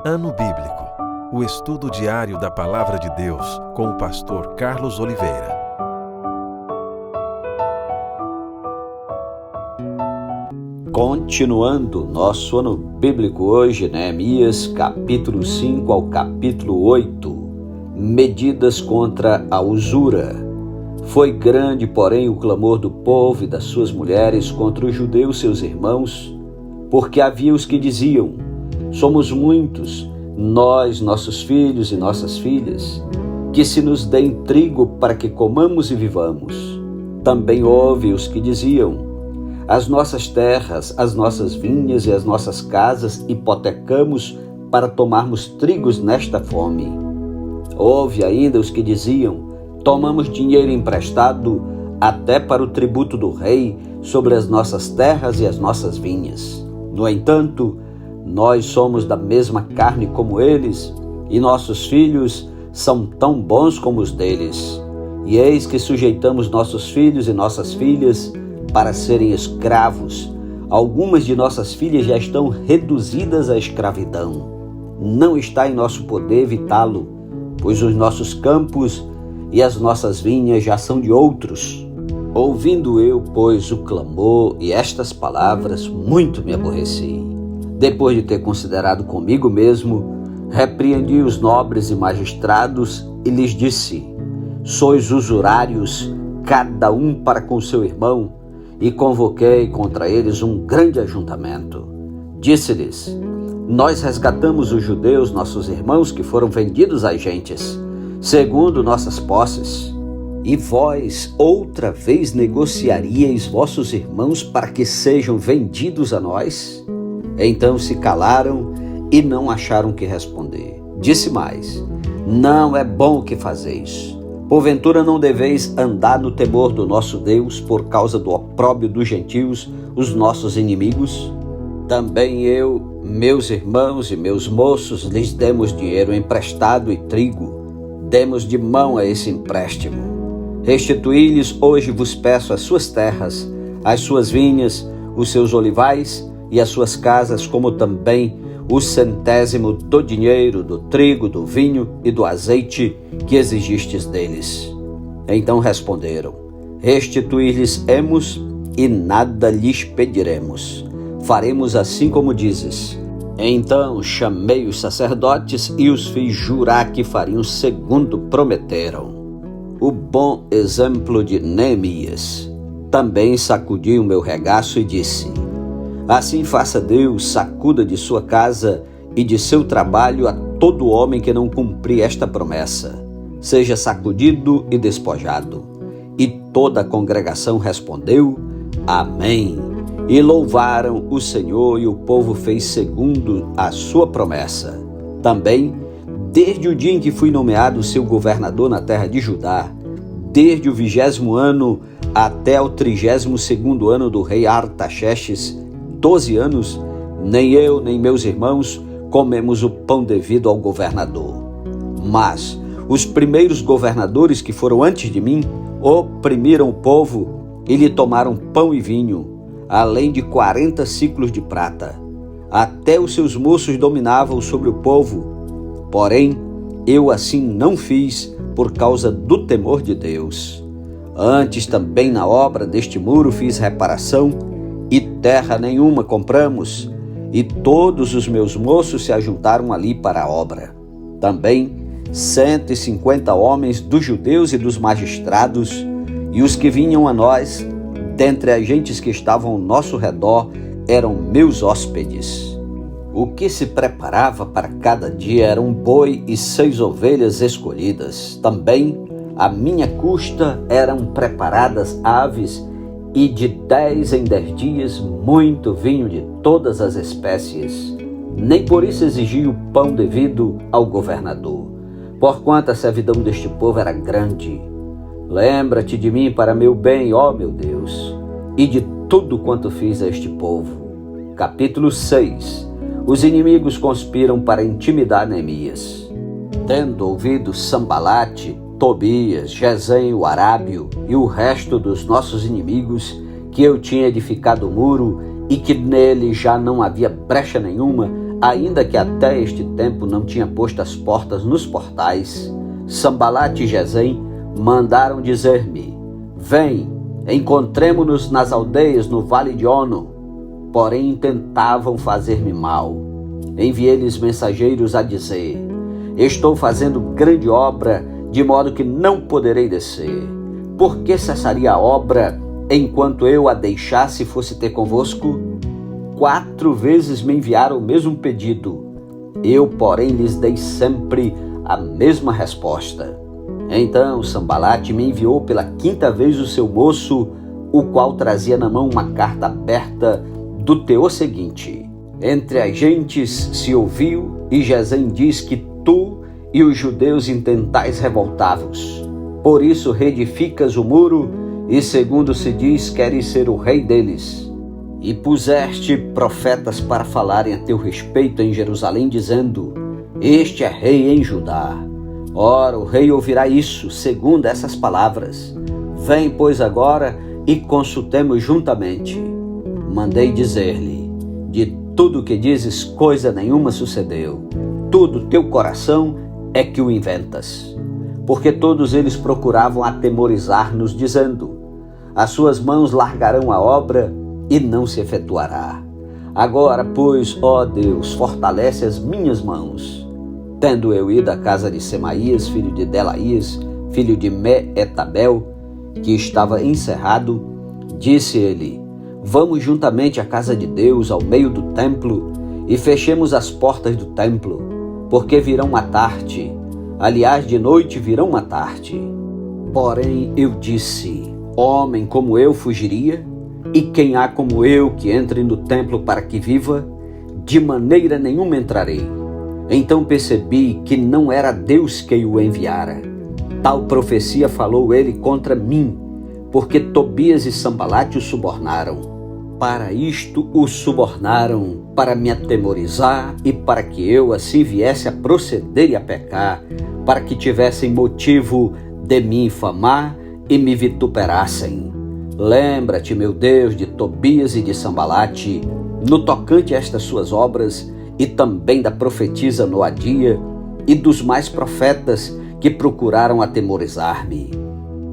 Ano Bíblico, o estudo diário da Palavra de Deus com o pastor Carlos Oliveira. Continuando nosso ano bíblico hoje, Neemias, capítulo 5 ao capítulo 8, medidas contra a usura. Foi grande, porém, o clamor do povo e das suas mulheres contra os judeus, seus irmãos, porque havia os que diziam: somos muitos, nós, nossos filhos e nossas filhas, que se nos deem trigo para que comamos e vivamos. Também houve os que diziam: as nossas terras, as nossas vinhas e as nossas casas hipotecamos para tomarmos trigos nesta fome. Houve ainda os que diziam: tomamos dinheiro emprestado até para o tributo do rei sobre as nossas terras e as nossas vinhas. No entanto, nós somos da mesma carne como eles, e nossos filhos são tão bons como os deles. E eis que sujeitamos nossos filhos e nossas filhas para serem escravos. Algumas de nossas filhas já estão reduzidas à escravidão. Não está em nosso poder evitá-lo, pois os nossos campos e as nossas vinhas já são de outros. Ouvindo eu, pois, o clamor e estas palavras, muito me aborreci. Depois de ter considerado comigo mesmo, repreendi os nobres e magistrados e lhes disse: sois usurários, cada um para com seu irmão, e convoquei contra eles um grande ajuntamento. Disse-lhes: nós resgatamos os judeus, nossos irmãos, que foram vendidos às gentes, segundo nossas posses. E vós outra vez negociaríeis vossos irmãos para que sejam vendidos a nós? Então se calaram e não acharam que responder. Disse mais: não é bom o que fazeis. Porventura não deveis andar no temor do nosso Deus por causa do opróbrio dos gentios, os nossos inimigos? Também eu, meus irmãos e meus moços, lhes demos dinheiro emprestado e trigo. Demos de mão a esse empréstimo. Restituí-lhes hoje vos peço as suas terras, as suas vinhas, os seus olivais e as suas casas, como também o centésimo do dinheiro, do trigo, do vinho e do azeite que exigistes deles. Então responderam: restituir-lhes-emos e nada lhes pediremos. Faremos assim como dizes. Então chamei os sacerdotes e os fiz jurar que fariam segundo prometeram. O bom exemplo de Neemias. Também sacudi o meu regaço e disse: assim faça Deus, sacuda de sua casa e de seu trabalho a todo homem que não cumprir esta promessa. Seja sacudido e despojado. E toda a congregação respondeu: amém. E louvaram o Senhor, e o povo fez segundo a sua promessa. Também, desde o dia em que fui nomeado seu governador na terra de Judá, desde o 20º ano até o 32º ano do rei Artaxerxes, 12 anos, nem eu nem meus irmãos comemos o pão devido ao governador. Mas os primeiros governadores que foram antes de mim oprimiram o povo e lhe tomaram pão e vinho, além de 40 siclos de prata. Até os seus moços dominavam sobre o povo. Porém, eu assim não fiz por causa do temor de Deus. Antes também na obra deste muro fiz reparação, e terra nenhuma compramos, e todos os meus moços se ajuntaram ali para a obra. Também 150 homens dos judeus e dos magistrados, e os que vinham a nós, dentre as gentes que estavam ao nosso redor, eram meus hóspedes. O que se preparava para cada dia era um boi e 6 ovelhas escolhidas. Também, à minha custa, eram preparadas aves, e de 10 em 10 dias muito vinho de todas as espécies. Nem por isso exigi o pão devido ao governador, porquanto a servidão deste povo era grande. Lembra-te de mim para meu bem, ó meu Deus, e de tudo quanto fiz a este povo. Capítulo 6. Os inimigos conspiram para intimidar Neemias. Tendo ouvido Sambalate, Tobias, Gesem, o Arábio e o resto dos nossos inimigos, que eu tinha edificado o muro e que nele já não havia brecha nenhuma, ainda que até este tempo não tinha posto as portas nos portais, Sambalate e Gesem mandaram dizer-me: vem, encontremo-nos nas aldeias no vale de Ono. Porém tentavam fazer-me mal. Enviei-lhes mensageiros a dizer: estou fazendo grande obra, de modo que não poderei descer. Por que cessaria a obra enquanto eu a deixasse e fosse ter convosco? 4 vezes me enviaram o mesmo pedido. Eu, porém, lhes dei sempre a mesma resposta. Então Sambalate me enviou pela 5ª vez o seu moço, o qual trazia na mão uma carta aberta do teor seguinte: entre as gentes se ouviu, e Gesem diz que tu e os judeus intentais revoltar-vos. Por isso reedificas o muro, e segundo se diz, queres ser o rei deles. E puseste profetas para falarem a teu respeito em Jerusalém, dizendo: este é rei em Judá. Ora, o rei ouvirá isso, segundo essas palavras. Vem, pois, agora e consultemos juntamente. Mandei dizer-lhe: de tudo o que dizes, coisa nenhuma sucedeu. Tudo teu coração é que o inventas. Porque todos eles procuravam atemorizar-nos, dizendo: as suas mãos largarão a obra e não se efetuará. Agora, pois, ó Deus, fortalece as minhas mãos. Tendo eu ido à casa de Semaías, filho de Delaías, filho de Meetabel, que estava encerrado, disse ele: vamos juntamente à casa de Deus, ao meio do templo, e fechemos as portas do templo, porque virão matar-te. Aliás, de noite virão matar-te. Porém eu disse: homem como eu fugiria? E quem há como eu que entre no templo para que viva? De maneira nenhuma entrarei. Então percebi que não era Deus que o enviara. Tal profecia falou ele contra mim, porque Tobias e Sambalate o subornaram. Para isto o subornaram, para me atemorizar e para que eu assim viesse a proceder e a pecar, para que tivessem motivo de me infamar e me vituperassem. Lembra-te, meu Deus, de Tobias e de Sambalate, no tocante a estas suas obras, e também da profetisa Noadia e dos mais profetas que procuraram atemorizar-me.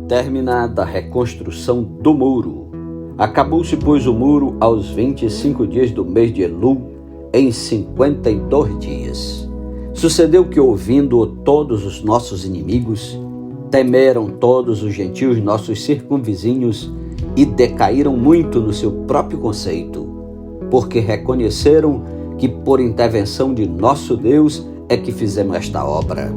Terminada a reconstrução do muro, acabou-se, pois, o muro aos 25 dias do mês de Elul, em 52 dias. Sucedeu que, ouvindo-o todos os nossos inimigos, temeram todos os gentios nossos circunvizinhos e decaíram muito no seu próprio conceito, porque reconheceram que por intervenção de nosso Deus é que fizemos esta obra.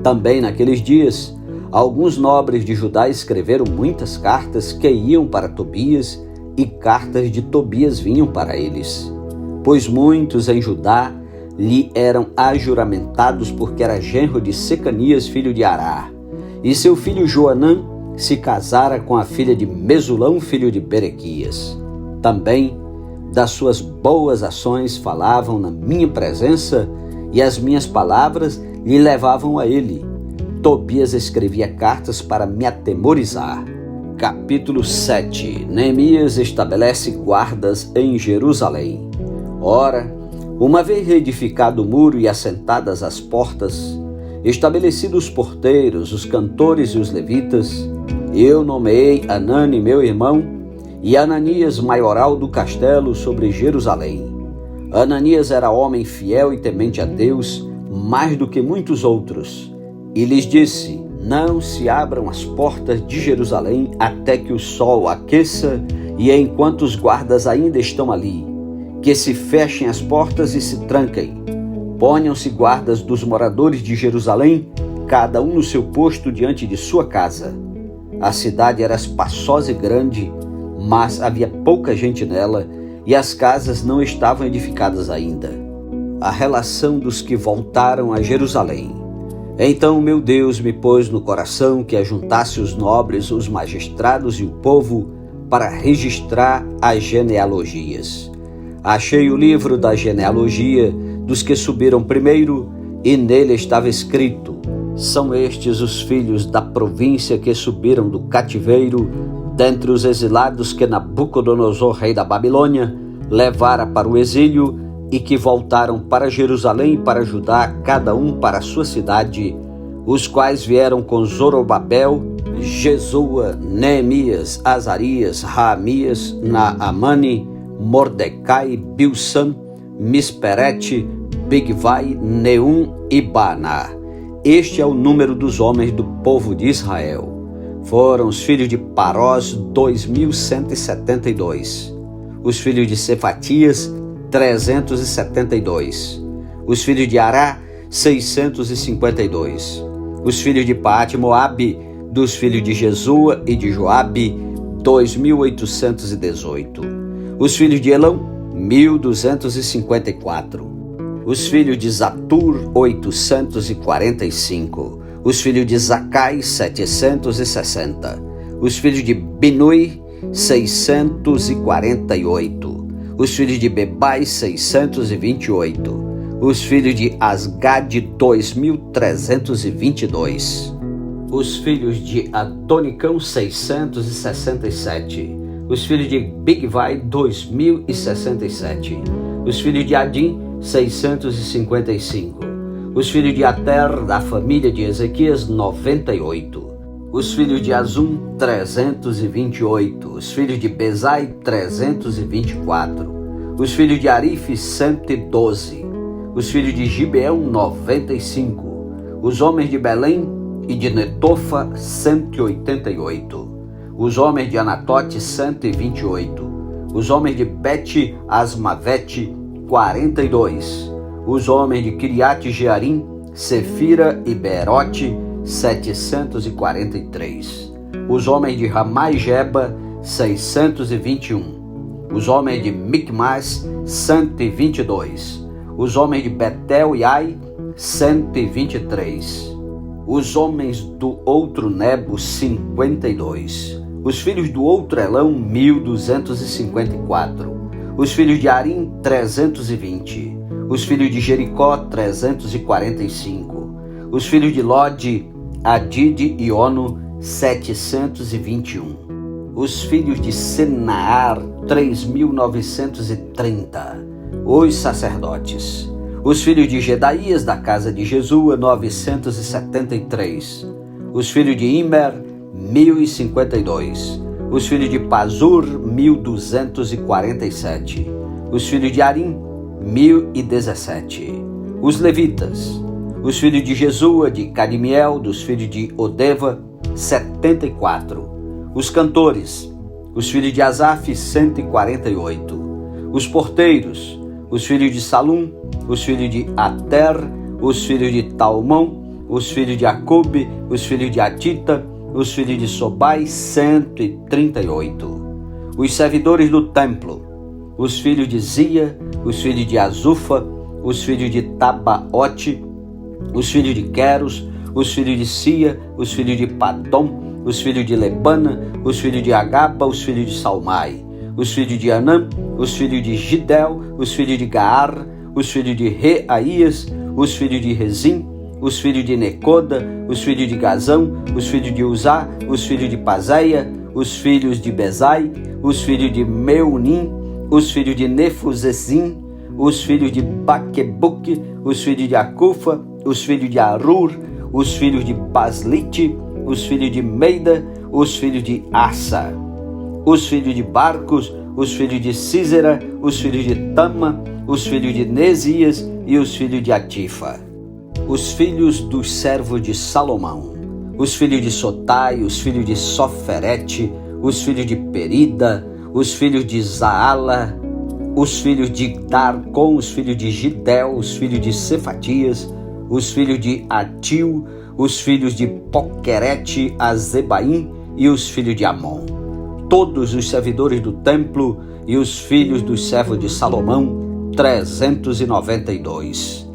Também naqueles dias, alguns nobres de Judá escreveram muitas cartas que iam para Tobias, e cartas de Tobias vinham para eles. Pois muitos em Judá lhe eram ajuramentados, porque era genro de Secanias, filho de Ará, e seu filho Joanã se casara com a filha de Mesulão, filho de Berequias. Também das suas boas ações falavam na minha presença, e as minhas palavras lhe levavam a ele. Tobias escrevia cartas para me atemorizar. Capítulo 7. Neemias estabelece guardas em Jerusalém. Ora, uma vez reedificado o muro e assentadas as portas, estabelecidos os porteiros, os cantores e os levitas, eu nomeei Anani, meu irmão, e Ananias, maioral do castelo sobre Jerusalém. Ananias era homem fiel e temente a Deus, mais do que muitos outros, e lhes disse: não se abram as portas de Jerusalém até que o sol aqueça, e enquanto os guardas ainda estão ali, que se fechem as portas e se tranquem. Ponham-se guardas dos moradores de Jerusalém, cada um no seu posto diante de sua casa. A cidade era espaçosa e grande, mas havia pouca gente nela, e as casas não estavam edificadas ainda. A relação dos que voltaram a Jerusalém. Então meu Deus me pôs no coração que ajuntasse os nobres, os magistrados e o povo para registrar as genealogias. Achei o livro da genealogia dos que subiram primeiro, e nele estava escrito: são estes os filhos da província que subiram do cativeiro, dentre os exilados que Nabucodonosor, rei da Babilônia, levara para o exílio, e que voltaram para Jerusalém e para Judá, cada um para a sua cidade, os quais vieram com Zorobabel, Jesua, Neemias, Azarias, Raamias, Naamani, Mordecai, Bilsam, Misperete, Bigvai, Neum e Baana. Este é o número dos homens do povo de Israel. Foram os filhos de Parós, 2.172. Os filhos de Cefatias, 372. Os filhos de Ará, 652. Os filhos de Paate-Moabe, dos filhos de Jesua e de Joabe, 2.818. Os filhos de Elão, 1.254. Os filhos de Zatur, 845. Os filhos de Zacai, 760. Os filhos de Binui, 648. Os filhos de Bebai, 628. Os filhos de Asgade, 2.322. Os filhos de Adonicão, 667. Os filhos de Bigvai, 2.067. Os filhos de Adim, 655. Os filhos de Ater, da família de Ezequias, 98. Os filhos de Azum, 328. Os filhos de Bezai, 324. Os filhos de Arife, 112. Os filhos de Gibeão, 95. Os homens de Belém e de Netofa, 188. Os homens de Anatote, 128. Os homens de Bet Asmavete, 42. Os homens de Kiriate Jearim, Sefira e Beerote, 743. Os homens de Ramai Geba, 621. Os homens de Micmas, 122. Os homens de Betel e Ai, 123. Os homens do outro Nebo, 52. Os filhos do outro Elão, 1.254. Os filhos de Arim, 320. Os filhos de Jericó, 345. Os filhos de Lode, Adide e Ono, 721. Os filhos de Senaar, 3.930. Os sacerdotes. Os filhos de Gedaías, da casa de Jesua, 973. Os filhos de Imer, 1.052. Os filhos de Pazur, 1.247. Os filhos de Arim, 1.017. Os levitas. Os filhos de Jesua, de Cadimiel, dos filhos de Odeva, 74. Os cantores. Os filhos de Asaf, 148. Os porteiros. Os filhos de Salum, os filhos de Ater, os filhos de Talmão, os filhos de Acube, os filhos de Atita, os filhos de Sobai, 138. Os servidores do templo, os filhos de Zia, os filhos de Azufa, os filhos de Tabaote, os filhos de Queros, os filhos de Sia, os filhos de Padom, os filhos de Lebana, os filhos de Agaba, os filhos de Salmai, os filhos de Anã, os filhos de Gidel, os filhos de Gaar, os filhos de Reaías, os filhos de Rezim, os filhos de Necoda, os filhos de Gazão, os filhos de Uzá, os filhos de Pazeia, os filhos de Bezai, os filhos de Meunim, os filhos de Nefuzezim, os filhos de Baquebuque, os filhos de Acufa, os filhos de Arur, os filhos de Baslite, os filhos de Meida, os filhos de Assa, os filhos de Barcos, os filhos de Císera, os filhos de Tama, os filhos de Nesias e os filhos de Atifa. Os filhos dos servos de Salomão, os filhos de Sotai, os filhos de Soferete, os filhos de Perida, os filhos de Zaala, os filhos de Darcon, os filhos de Gidel, os filhos de Cefatias, os filhos de Atil, os filhos de Poquerete, Azebaim e os filhos de Amon. Todos os servidores do templo e os filhos dos servos de Salomão, 392.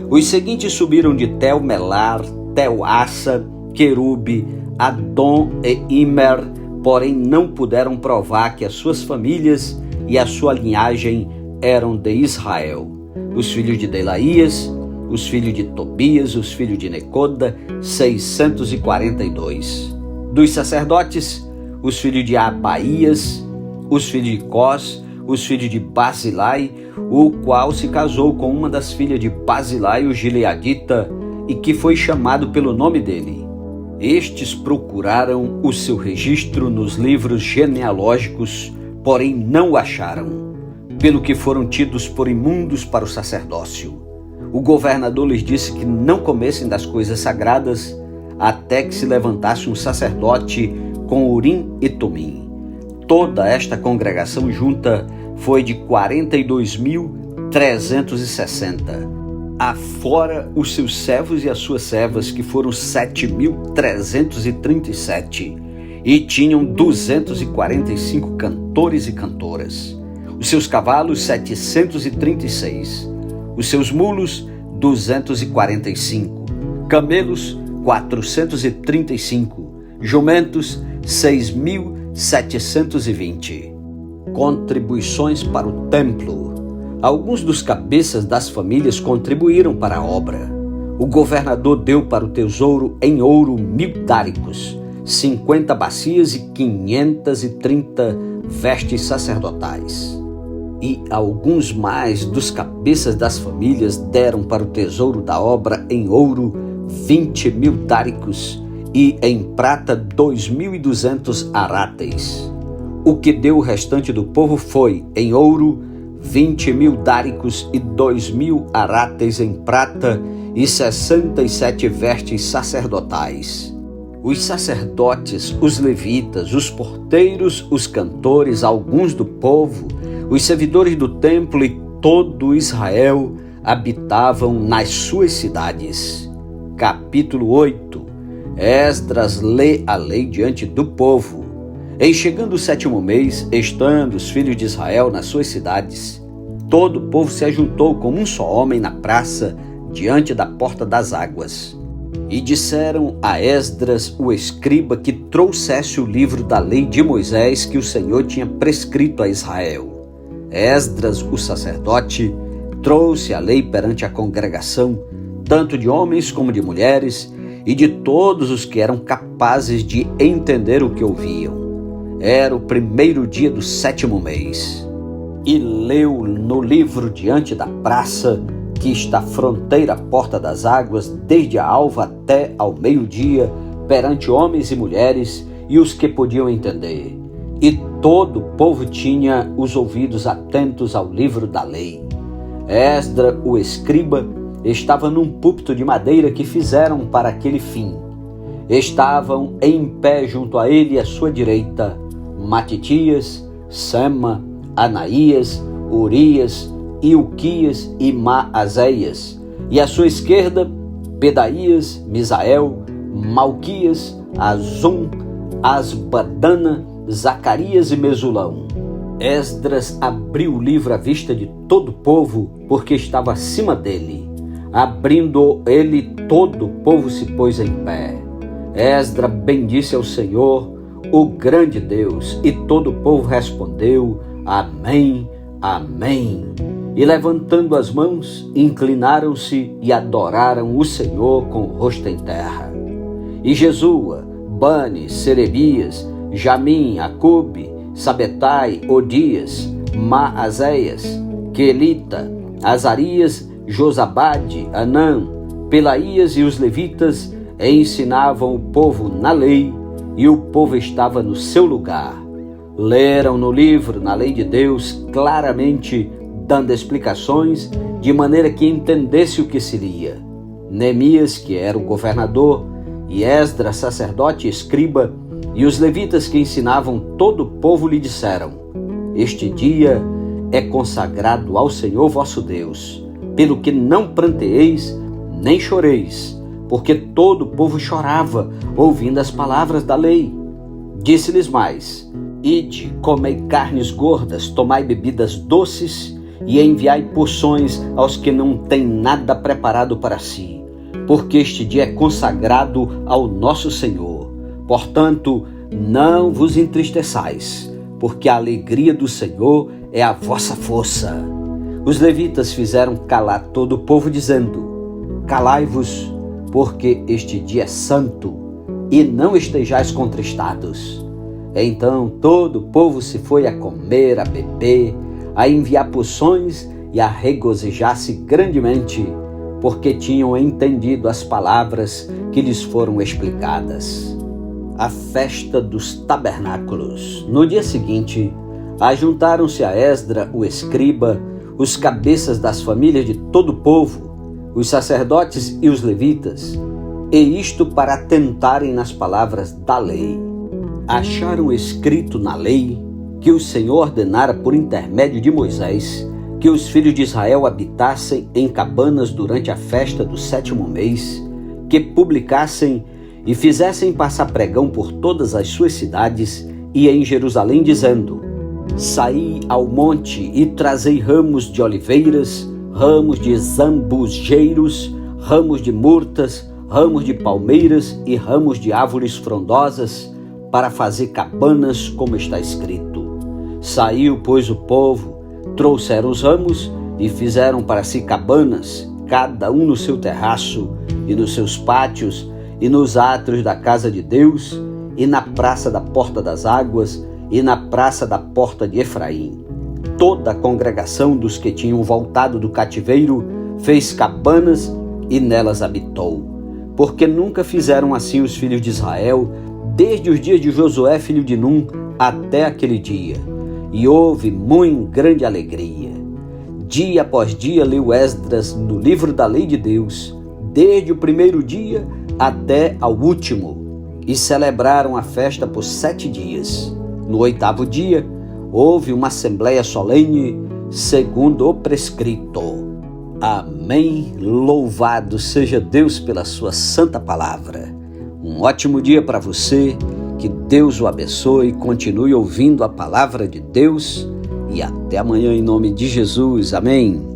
Os seguintes subiram de Tel-Melar, Tel-Assa, Querube, Adom e Imer, porém não puderam provar que as suas famílias e a sua linhagem eram de Israel. Os filhos de Delaías, os filhos de Tobias, os filhos de Necoda, 642. Dos sacerdotes, os filhos de Abaías, os filhos de Cós, os filhos de Barzilai, o qual se casou com uma das filhas de Barzilai, o gileadita, e que foi chamado pelo nome dele. Estes procuraram o seu registro nos livros genealógicos, porém não o acharam, pelo que foram tidos por imundos para o sacerdócio. O governador lhes disse que não comessem das coisas sagradas, até que se levantasse um sacerdote com Urim e Tumim. Toda esta congregação junta foi de 42.360, afora os seus servos e as suas servas, que foram 7.337, e tinham 245 cantores e cantoras. Os seus cavalos, 736, os seus mulos, 245, camelos, 435, jumentos, 6.720. Contribuições para o templo. Alguns dos cabeças das famílias contribuíram para a obra. O governador deu para o tesouro em ouro 1.000 dáricos, 50 bacias e 530 vestes sacerdotais. E alguns mais dos cabeças das famílias deram para o tesouro da obra em ouro 20.000 dáricos e em prata 2.200 aráteis. O que deu o restante do povo foi, em ouro, 20.000 dáricos e 2.000 aráteis em prata e 67 vestes sacerdotais. Os sacerdotes, os levitas, os porteiros, os cantores, alguns do povo, os servidores do templo e todo Israel habitavam nas suas cidades. Capítulo 8. Esdras lê a lei diante do povo. Em chegando o 7º mês, estando os filhos de Israel nas suas cidades, todo o povo se ajuntou como um só homem na praça, diante da porta das águas. E disseram a Esdras, o escriba, que trouxesse o livro da lei de Moisés que o Senhor tinha prescrito a Israel. Esdras, o sacerdote, trouxe a lei perante a congregação, tanto de homens como de mulheres, e de todos os que eram capazes de entender o que ouviam. Era o 1º dia do 7º mês. E leu no livro diante da praça, que está fronteira à porta das águas, desde a alva até ao meio-dia, perante homens e mulheres e os que podiam entender. E todo o povo tinha os ouvidos atentos ao livro da lei. Esdras, o escriba, estava num púlpito de madeira que fizeram para aquele fim. Estavam em pé junto a ele à sua direita Matitias, Sema, Anaías, Urias, Ilquias e Maazéias, e à sua esquerda Pedaías, Misael, Malquias, Azum, Asbadana, Zacarias e Mesulão. Esdras abriu o livro à vista de todo o povo, porque estava acima dele. Abrindo ele, todo o povo se pôs em pé. Esdras bendisse ao Senhor, o grande Deus, e todo o povo respondeu: Amém, Amém. E levantando as mãos, inclinaram-se e adoraram o Senhor com o rosto em terra. E Jesua, Bani, Serebias, Jamim, Acube, Sabetai, Odias, Maazéias, Quelita, Azarias, Josabade, Anã, Pelaías e os levitas ensinavam o povo na lei, e o povo estava no seu lugar. Leram no livro, na lei de Deus, claramente, dando explicações, de maneira que entendesse o que se lia. Neemias, que era o governador, e Esdras, sacerdote e escriba, e os levitas que ensinavam todo o povo lhe disseram: Este dia é consagrado ao Senhor vosso Deus, pelo que não pranteeis nem choreis, porque todo o povo chorava, ouvindo as palavras da lei. Disse-lhes mais: Ide, comei carnes gordas, tomai bebidas doces, e enviai porções aos que não têm nada preparado para si, porque este dia é consagrado ao nosso Senhor. Portanto, não vos entristeçais, porque a alegria do Senhor é a vossa força. Os levitas fizeram calar todo o povo, dizendo: Calai-vos, porque este dia é santo, e não estejais contristados. Então todo o povo se foi a comer, a beber, a enviar porções e a regozijar-se grandemente, porque tinham entendido as palavras que lhes foram explicadas. A festa dos tabernáculos. No dia seguinte, ajuntaram-se a Esdra, o escriba, os cabeças das famílias de todo o povo, os sacerdotes e os levitas, e isto para atentarem nas palavras da lei. Acharam escrito na lei que o Senhor ordenara por intermédio de Moisés que os filhos de Israel habitassem em cabanas durante a festa do 7º mês, que publicassem e fizessem passar pregão por todas as suas cidades e em Jerusalém, dizendo: saí ao monte e trazei ramos de oliveiras, ramos de zambujeiros, ramos de murtas, ramos de palmeiras e ramos de árvores frondosas, para fazer cabanas, como está escrito. Saiu, pois, o povo, trouxeram os ramos e fizeram para si cabanas, cada um no seu terraço e nos seus pátios e nos átrios da casa de Deus e na praça da Porta das Águas e na praça da Porta de Efraim. Toda a congregação dos que tinham voltado do cativeiro fez cabanas e nelas habitou, porque nunca fizeram assim os filhos de Israel, desde os dias de Josué, filho de Num, até aquele dia. E houve muito grande alegria. Dia após dia leu Esdras no livro da lei de Deus, desde o primeiro dia até ao último, e celebraram a festa por 7 dias. No 8º dia, houve uma assembleia solene, segundo o prescrito. Amém. Louvado seja Deus pela sua santa palavra. Um ótimo dia para você, que Deus o abençoe, continue ouvindo a palavra de Deus e até amanhã em nome de Jesus. Amém.